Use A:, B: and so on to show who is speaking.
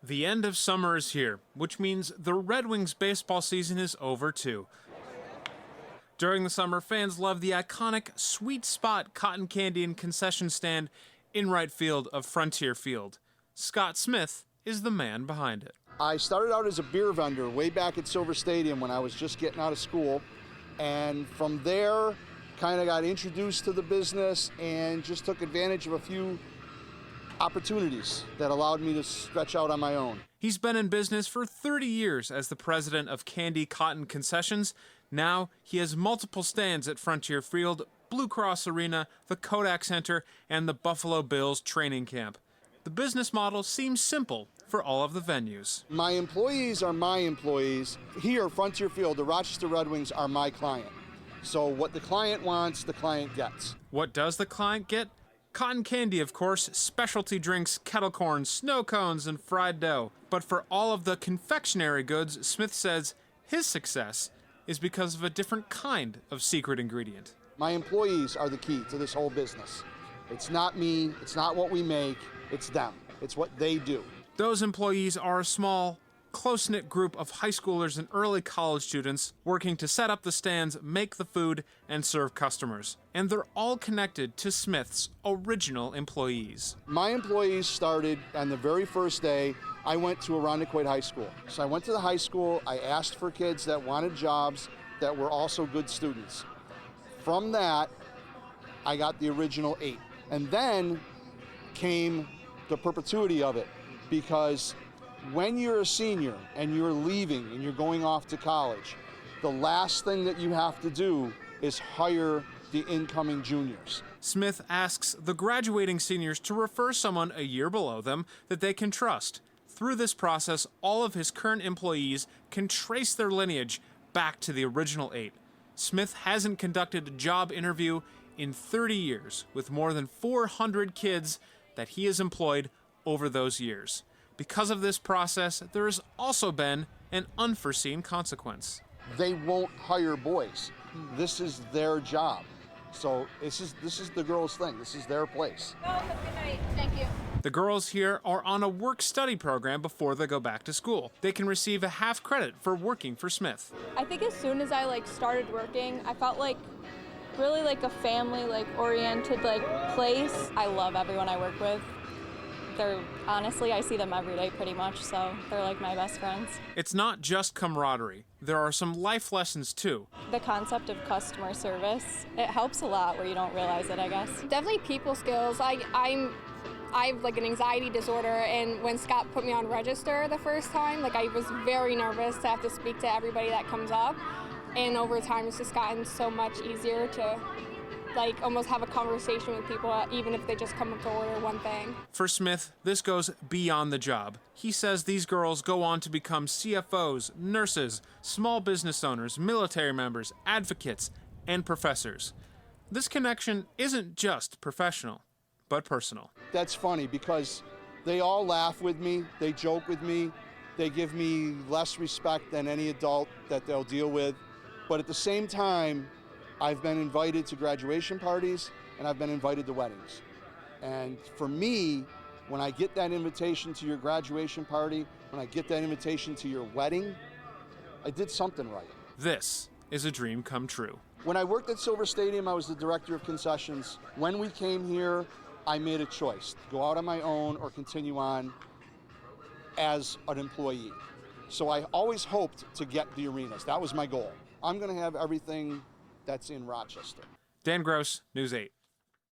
A: The end of summer is here, which means the Red Wings baseball season is over too. During the summer, fans love the iconic Sweet Spot cotton candy and concession stand in right field of Frontier Field. Scott Smith is the man behind it.
B: I started out as a beer vendor way back at Silver Stadium when I was just getting out of school. And from there, kind of got introduced to the business and just took advantage of a few opportunities that allowed me to stretch out on my own.
A: He's been in business for 30 years as the president of Cotton Concessions. Now he has multiple stands at Frontier Field, Blue Cross Arena, the Kodak Center, and the Buffalo Bills training camp. The business model seems simple for all of the venues.
B: My employees are my employees. Here, Frontier Field, the Rochester Red Wings are my client. So what the client wants, the client gets.
A: What does the client get? Cotton candy, of course, specialty drinks, kettle corn, snow cones, and fried dough. But for all of the confectionery goods, Smith says his success is because of a different kind of secret ingredient.
B: My employees are the key to this whole business. It's not me, it's not what we make, it's them. It's what they do.
A: Those employees are a small, close-knit group of high schoolers and early college students working to set up the stands, make the food, and serve customers. And they're all connected to Smith's original employees.
B: My employees started on the very first day. I went to Irondequoit High School. So I went to the high school, I asked for kids that wanted jobs that were also good students. From that, I got the original 8. And then came the perpetuity of it, because when you're a senior and you're leaving and you're going off to college, the last thing that you have to do is hire the incoming juniors.
A: Smith asks the graduating seniors to refer someone a year below them that they can trust. Through this process, all of his current employees can trace their lineage back to the original 8. Smith hasn't conducted a job interview in 30 years, with more than 400 kids that he has employed over those years. Because of this process, there has also been an unforeseen consequence.
B: They won't hire boys. This is their job. So this is the girls' thing. This is their place.
C: Oh, have a good night. Thank you.
A: The girls here are on a work-study program before they go back to school. They can receive a half credit for working for Smith.
C: I think as soon as I started working, I felt really a family oriented place. I love everyone I work with. Honestly, I see them every day pretty much, so they're my best friends.
A: It's not just camaraderie. There are some life lessons too.
C: The concept of customer service, it helps a lot where you don't realize it, I guess.
D: Definitely people skills. I have an anxiety disorder, and when Scott put me on register the first time, I was very nervous to have to speak to everybody that comes up. And over time, it's just gotten so much easier to almost have a conversation with people, even if they just come up to order one thing.
A: For Smith, this goes beyond the job. He says these girls go on to become CFOs, nurses, small business owners, military members, advocates, and professors. This connection isn't just professional, but personal.
B: That's funny because they all laugh with me, they joke with me, they give me less respect than any adult that they'll deal with. But at the same time, I've been invited to graduation parties and I've been invited to weddings. And for me, when I get that invitation to your graduation party, when I get that invitation to your wedding, I did something right.
A: This is a dream come true.
B: When I worked at Silver Stadium, I was the director of concessions. When we came here, I made a choice, go out on my own or continue on as an employee. So I always hoped to get the arenas. That was my goal. I'm gonna have everything that's in Rochester.
A: Dan Gross, News 8.